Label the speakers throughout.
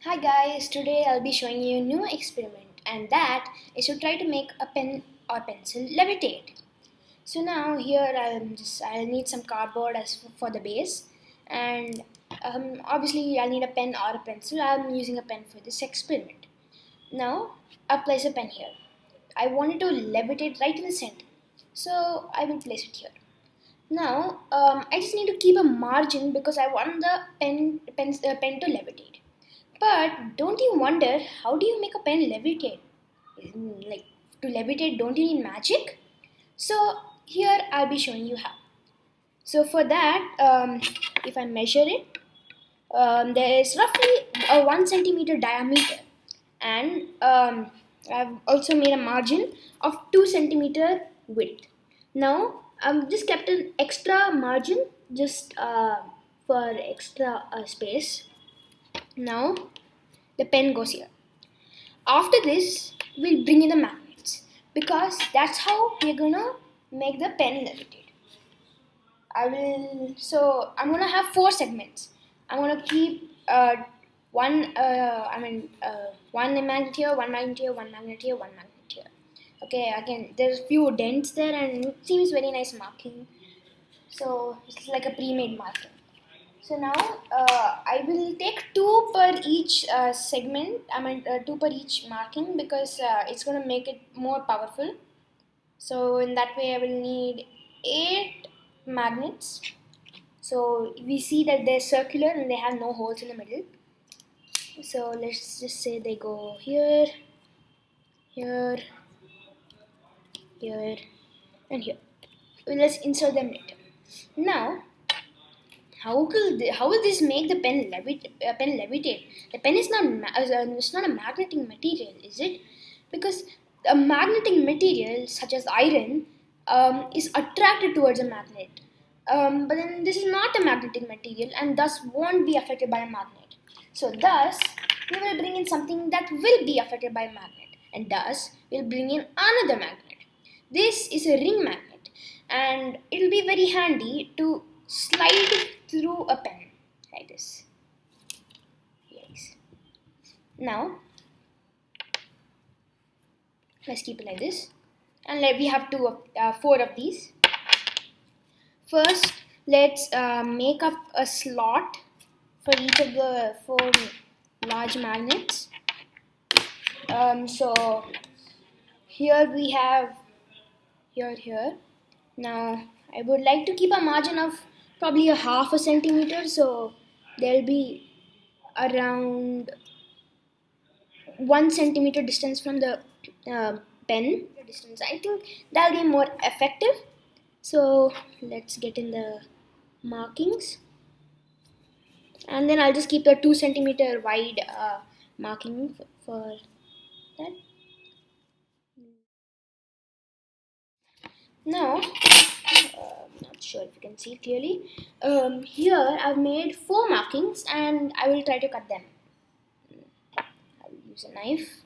Speaker 1: Hi guys, today I'll be showing you a new experiment, and that is to try to make a pen or pencil levitate. So now here I'll need some cardboard as for the base, and obviously I'll need a pen or a pencil. I'm using a pen for this experiment. Now I'll place a pen here. I want it to levitate right in the center, so I will place it here. Now I just need to keep a margin because I want the pen to levitate. But don't you wonder, how do you make a pen levitate? Like, to levitate, don't you need magic? So here I'll be showing you how. So for that, if I measure it, there is roughly a 1 centimeter diameter, and I've also made a margin of 2 centimeter width. Now I've just kept an extra margin just for extra space. Now the pen goes here. After this, we'll bring in the magnets because that's how we're gonna make the pen levitate. I'm gonna have 4 segments. I'm gonna keep one magnet here, one magnet here, one magnet here, one magnet here. Okay, again, there's a few dents there and it seems very nice marking. So it's like a pre-made marking. So now I will take two per each segment. Two per each marking because it's going to make it more powerful. So in that way, I will need 8 magnets. So we see that they're circular and they have no holes in the middle. So let's just say they go here, here, here, and here. Let's insert them later. Now how will this make the pen levitate? The pen is not it's not a magnetic material, is it? Because a magnetic material such as iron is attracted towards a magnet. But then this is not a magnetic material and thus won't be affected by a magnet. So thus we will bring in something that will be affected by a magnet, and thus we'll bring in another magnet. This is a ring magnet, and it will be very handy to slide through a pen like this. Yes. Now let's keep it like this, and we have four of these. First, let's make up a slot for each of the four large magnets. So here we have here. Now I would like to keep a margin of probably a half a centimeter, so there'll be around 1 centimeter distance from the pen distance. I think that'll be more effective. So let's get in the markings, and then I'll just keep the 2 centimeter wide marking for that. Now, not sure if you can see clearly. Here I've made 4 markings, and I will try to cut them. I'll use a knife.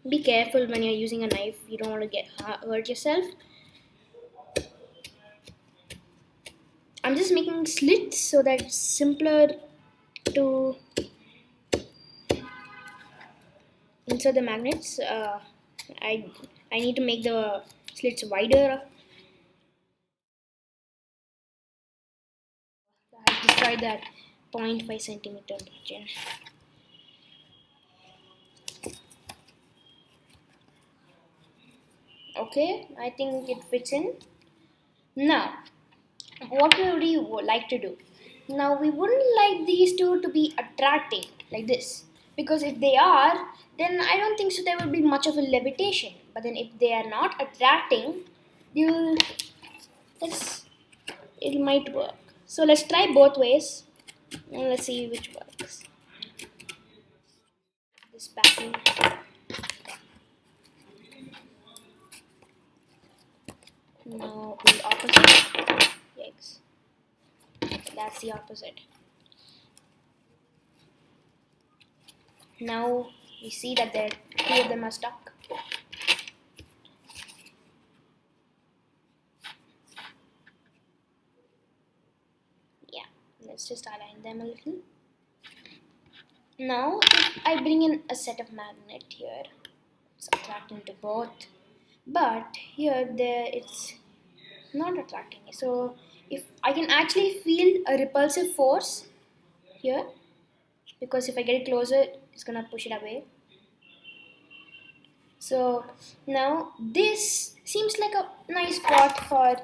Speaker 1: Be careful when you're using a knife. You don't want to get hurt yourself. I'm just making slits so that it's simpler to insert the magnets. I need to make the slits wider. I destroyed that 0.5 centimeter region. Okay, I think it fits in. Now, what would we like to do? Now, we wouldn't like these two to be attracting like this, because if they are, then I don't think so there will be much of a levitation. But then if they are not attracting, it might work. So let's try both ways and let's see which works. This backing. Now the opposite. Yikes. That's the opposite. Now we see that two of them are stuck. Yeah, let's just align them a little. Now if I bring in a set of magnet here, it's attracting to both, but here it's not attracting it. So if I can actually feel a repulsive force here, because if I get it closer, it's gonna push it away. So now this seems like a nice spot for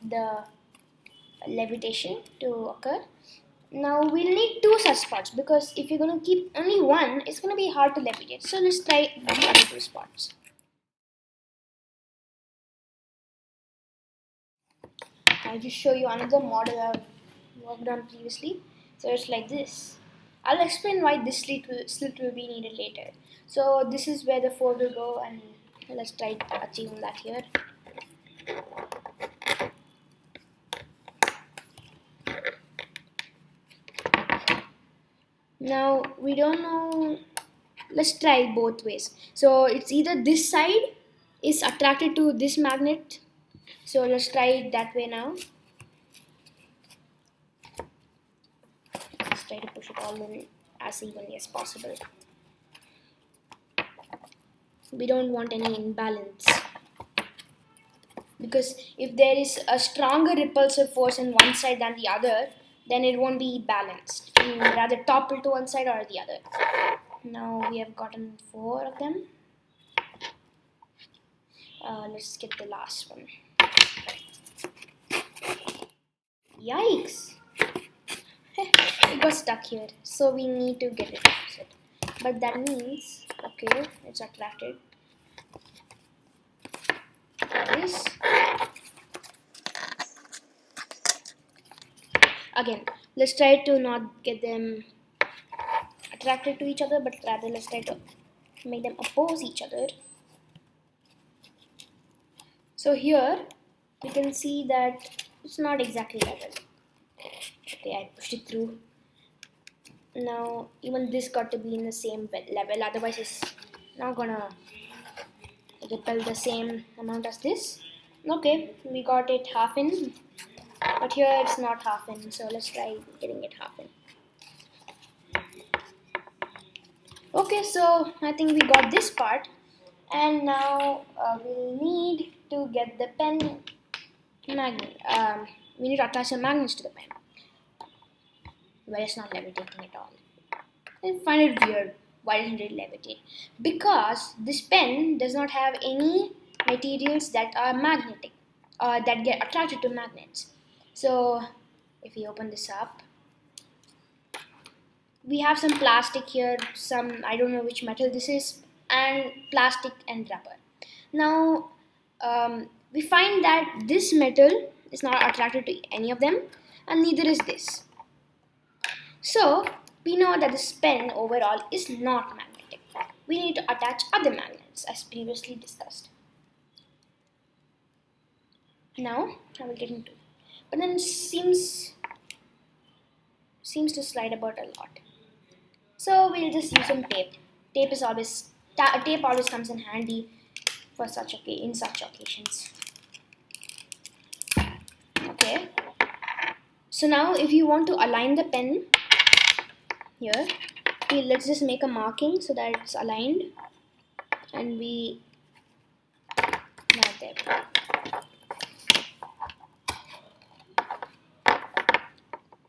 Speaker 1: the levitation to occur. Now we'll need two such spots, because if you're going to keep only one, it's going to be hard to levitate. So let's try the other two spots. I'll just show you another model I've worked on previously. So it's like this. I'll explain why this slit will be needed later. So this is where the 4 will go, and let's try achieving that here. Now we don't know, let's try both ways. So it's either this side is attracted to this magnet, so let's try it that way now. Let's try to push it all in as evenly as possible. We don't want any imbalance, because if there is a stronger repulsive force in one side than the other, then it won't be balanced. You rather topple to one side or the other. Now we have gotten 4 of them. Let's get the last one. Yikes! It got stuck here, so we need to get it out. But that means, okay, it's attracted. This. Again, let's try to not get them attracted to each other, but rather let's try to make them oppose each other. So here we can see that it's not exactly level. Okay, I pushed it through. Now even this got to be in the same level, otherwise it's not gonna repel the same amount as this. Okay, we got it half in, but here it's not half in, so let's try getting it half in. Okay, so I think we got this part, and now we'll need to get the pen magnet. We need to attach the magnets to the pen, where it's not levitating at all. I find it weird. Why doesn't it levitate? Because this pen does not have any materials that are magnetic, or that get attracted to magnets. So if we open this up, we have some plastic here, some, I don't know which metal this is, and plastic and rubber. Now we find that this metal is not attracted to any of them, and neither is this. So we know that this pen overall is not magnetic. We need to attach other magnets as previously discussed. Now I will get into it. But then seems to slide about a lot. So we'll just use some tape. Tape always comes in handy for such occasions. Okay. So now if you want to align the pen here, let's just make a marking so that it's aligned, and we now there.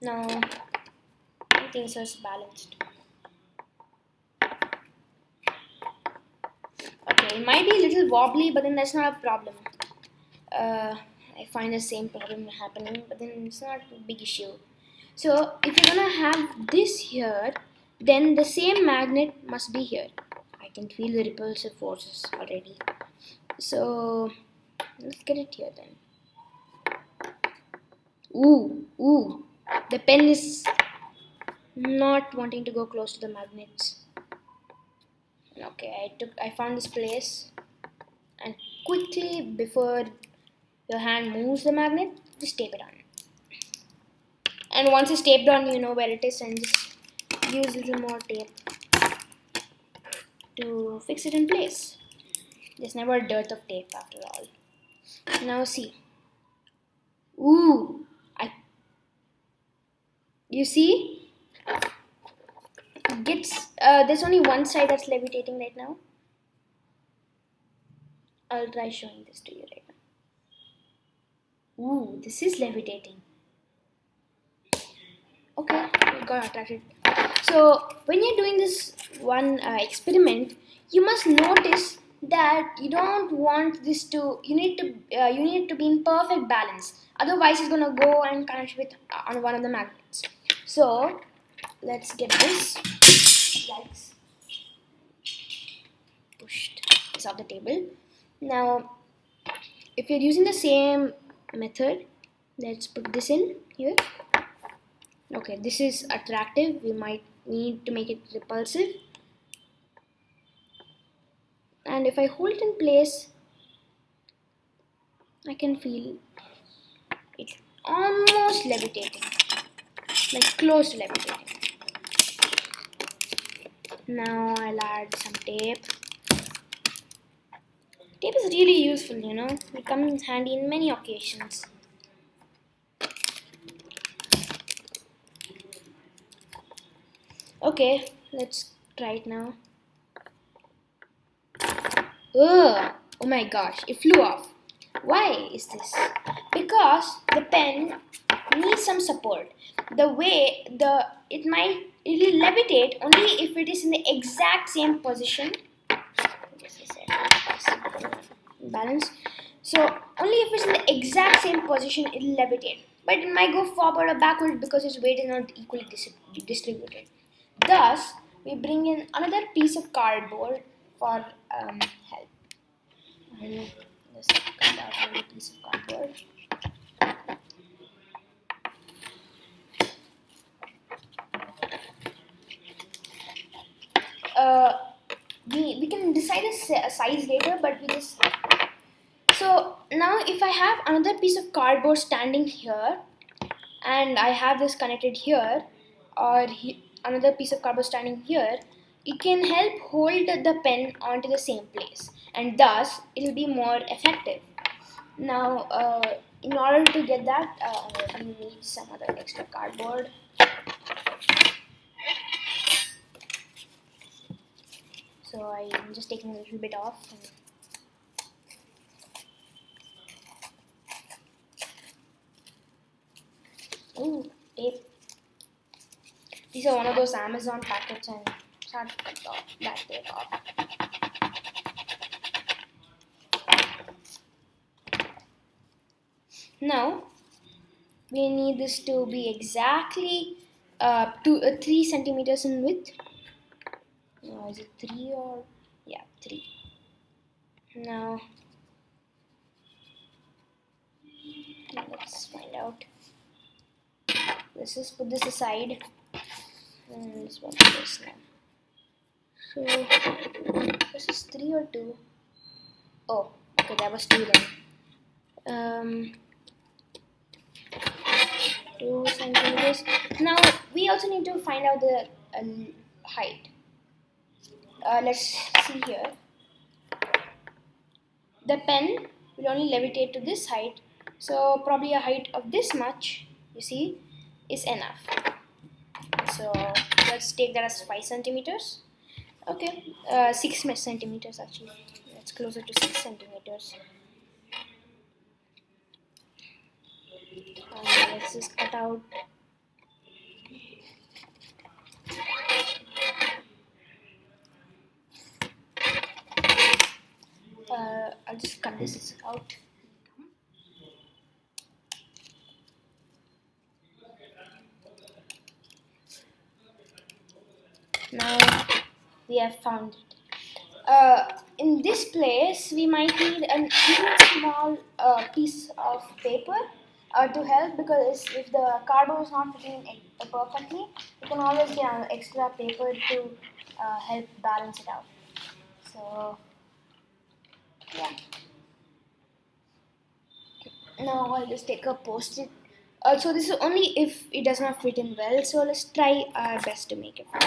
Speaker 1: Now I think so it's balanced. Okay, it might be a little wobbly, but then that's not a problem. I find the same problem happening, but then it's not a big issue. So if you're gonna have this here, then the same magnet must be here. I can feel the repulsive forces already. So let's get it here then. Ooh, the pen is not wanting to go close to the magnets. Okay, I found this place, and quickly, before your hand moves the magnet, just tape it on. And once it's taped on, you know where it is, and just use a little more tape to fix it in place. There's never a dearth of tape after all. Now see. You see? It gets there's only one side that's levitating right now. I'll try showing this to you right now. Ooh, this is levitating. Okay, it got attracted. So when you're doing this one experiment, you must notice that you don't want this to. You need to be in perfect balance. Otherwise, it's gonna go and connect with on one of the magnets. So let's get this. Yikes! Pushed this off the table. Now, if you're using the same method, let's put this in here. Okay, this is attractive. We might need to make it repulsive. And if I hold it in place, I can feel it almost levitating, like close to levitating. Now I'll add some tape. Tape is really useful, you know. It comes handy in many occasions. Okay, let's try it now. Ugh, oh my gosh, it flew off. Why is this? Because the pen needs some support. It'll levitate only if it is in the exact same position. Just a second. Balance. So only if it's in the exact same position it'll levitate. But it might go forward or backward because its weight is not equally distributed. Thus, we bring in another piece of cardboard for help. Let's cut out another piece of cardboard. We can decide a size later, but we just. So now if I have another piece of cardboard standing here, and I have this connected here, or another piece of cardboard standing here, it can help hold the pen onto the same place, and thus it will be more effective. Now, in order to get that, we need some other extra cardboard. So I'm just taking a little bit off. Ooh, tape. These are one of those Amazon packets, and start to cut off that tape off. Now we need this to be exactly 3 centimeters in width. Is it 3 or yeah 3? Now let's find out. Let's just put this aside and let's work on this now. So this is 3 or 2. Oh, okay, that was 2 then. 2 centimeters. Now we also need to find out the height. Let's see here. The pen will only levitate to this height, so probably a height of this much, you see, is enough. So let's take that as 5 centimeters. Okay, 6 centimeters actually. That's closer to 6 centimeters. Let's just cut out. I'll just cut this out. Now we have found it. In this place, we might need a small piece of paper to help, because if the cardboard is not fitting perfectly, you can always get an extra paper to help balance it out. So yeah. Now I'll just take a post-it. So this is only if it does not fit in well. So let's try our best to make it fit.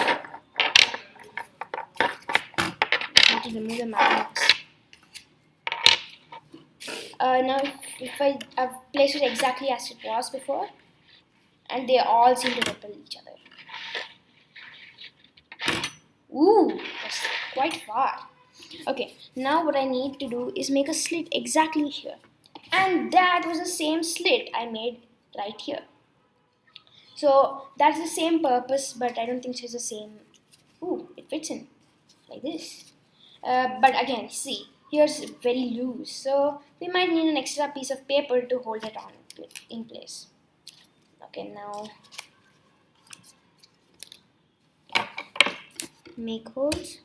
Speaker 1: I need to remove the magnets. Now if I've placed it exactly as it was before, and they all seem to repel each other. Ooh, that's quite far. Okay, now what I need to do is make a slit exactly here. And that was the same slit I made right here. So that's the same purpose, but I don't think it's the same. Ooh, it fits in like this. But again, see, here's very loose. So we might need an extra piece of paper to hold it on in place. Okay, now make holes.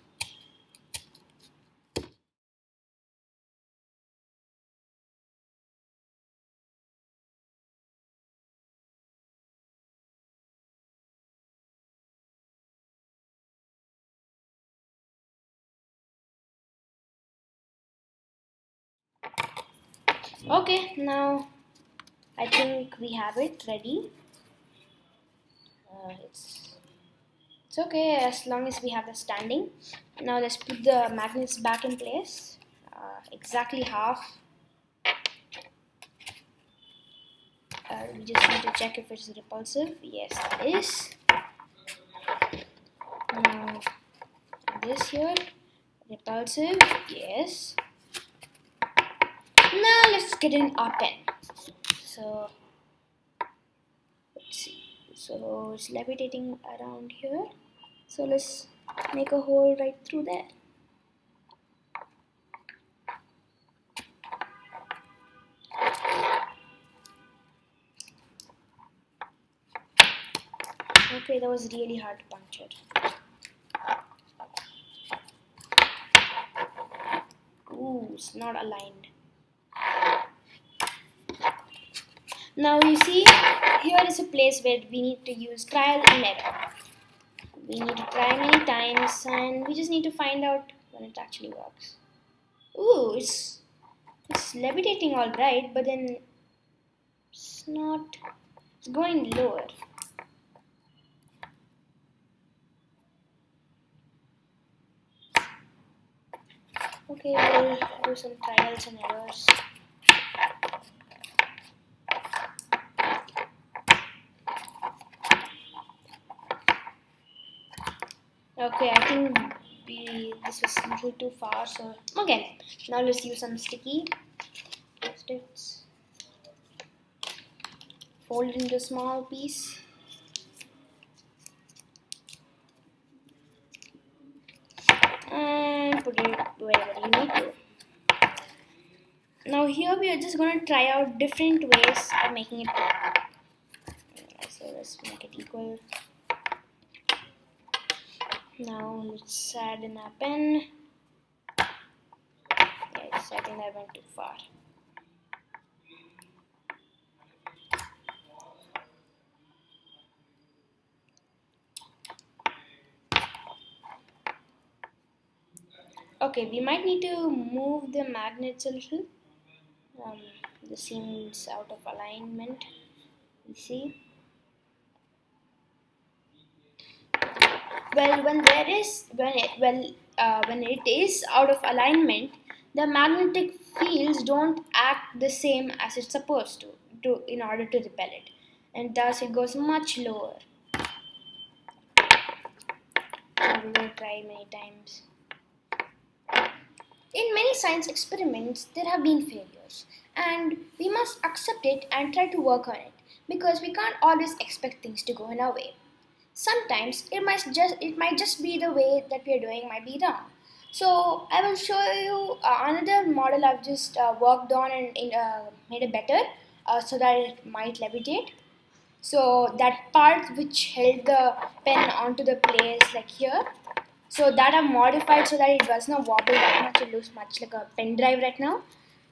Speaker 1: Okay, now I think we have it ready. It's okay as long as we have the standing. Now let's put the magnets back in place. Exactly half. We just need to check if it's repulsive. Yes, it is. Now this here, repulsive. Yes. Now let's get in our pen. So let's see. So it's levitating around here. So let's make a hole right through there. Okay, that was really hard to puncture. Ooh, it's not aligned. Now you see, here is a place where we need to use trial and error. We need to try many times and we just need to find out when it actually works. Ooh, it's levitating all right, but then it's not, it's going lower. Okay, we'll do some trials and errors. Okay, I think this was a little too far, so okay. Now let's use some sticky post-its. Fold it into a small piece. And put it wherever you need to. Now here we are just going to try out different ways of making it work. So let's make it equal. Now let's add in our pen. Yes, I think I went too far. Okay, we might need to move the magnets a little. This seems out of alignment. You see? Well, when it is out of alignment, the magnetic fields don't act the same as it's supposed to in order to repel it, and thus it goes much lower. So we will try many times. In many science experiments, there have been failures, and we must accept it and try to work on it because we can't always expect things to go in our way. Sometimes it might just be the way that we are doing might be wrong. So I will show you another model I've just worked on and made it better so that it might levitate. So that part which held the pen onto the place like here, so that I've modified so that it does not wobble that much. It looks much like a pen drive right now.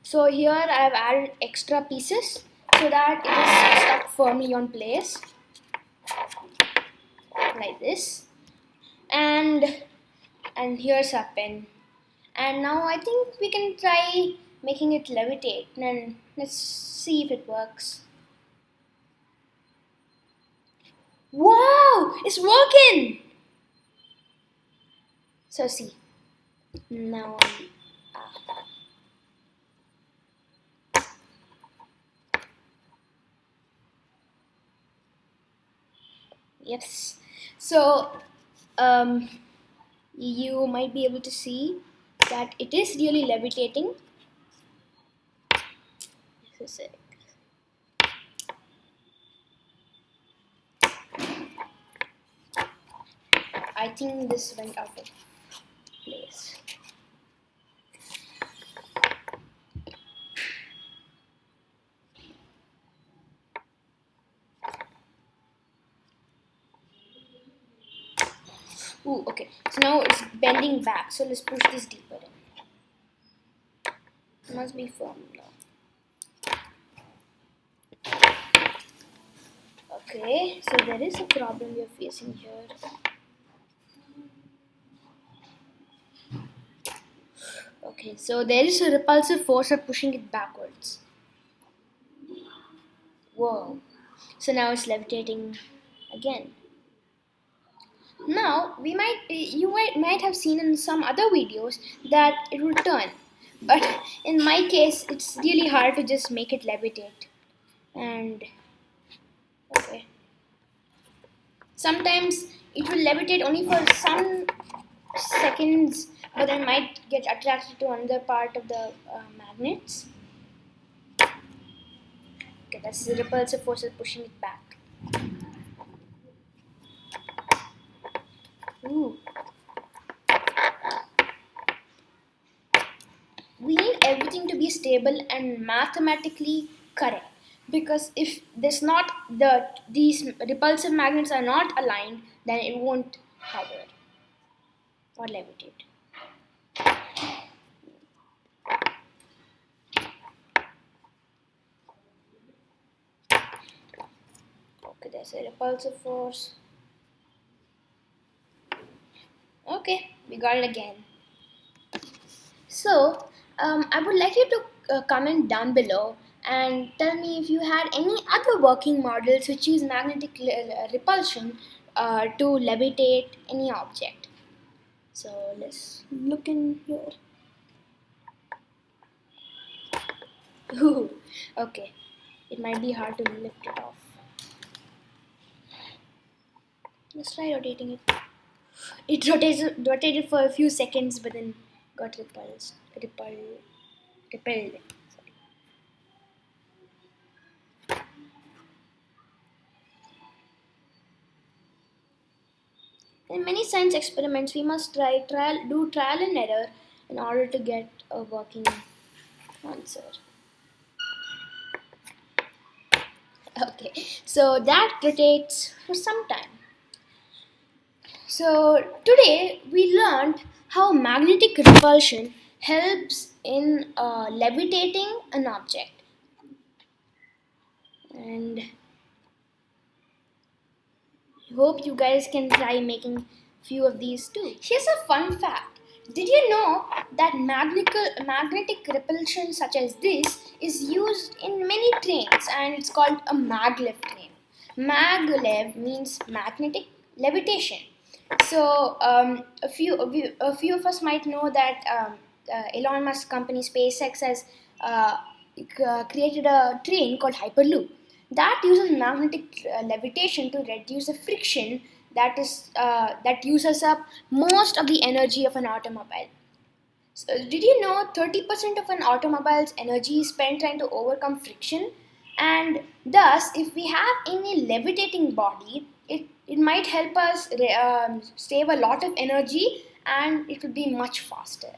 Speaker 1: So here I've added extra pieces so that it is stuck firmly on place like this. And here's our pen. And now I think we can try making it levitate and let's see if it works. Wow, it's working! So see, now yes. So you might be able to see that it is really levitating. Just a sec. I think this went out of place. Ooh, okay. So now it's bending back. So let's push this deeper in. It must be firm now. Okay, so there is a problem we are facing here. Okay, so there is a repulsive force of pushing it backwards. Whoa. So now it's levitating again. Now you might have seen in some other videos that it will turn, but in my case it's really hard to just make it levitate. And okay, sometimes it will levitate only for some seconds, but then might get attracted to another part of the magnets. Okay, that's the repulsive force pushing it back. Ooh. We need everything to be stable and mathematically correct, because if there's not these repulsive magnets are not aligned, then it won't hover or levitate. Okay, there's a repulsive force. Okay, we got it again. So I would like you to comment down below and tell me if you had any other working models which use magnetic repulsion to levitate any object. So let's look in here. Ooh, okay, it might be hard to lift it off. Let's try rotating it. It rotated for a few seconds, but then got repelled. Sorry. In many science experiments, we must do trial and error in order to get a working answer. Okay, so that rotates for some time. So today we learned how magnetic repulsion helps in levitating an object. And I hope you guys can try making few of these too. Here's a fun fact. Did you know that magnetic repulsion such as this is used in many trains, and it's called a maglev train. Maglev means magnetic levitation. So a few of us might know that Elon Musk company SpaceX has created a train called Hyperloop that uses magnetic levitation to reduce the friction that uses up most of the energy of an automobile. So, did you know 30% of an automobile's energy is spent trying to overcome friction? And thus, if we have any levitating body, it might help us save a lot of energy, and it would be much faster.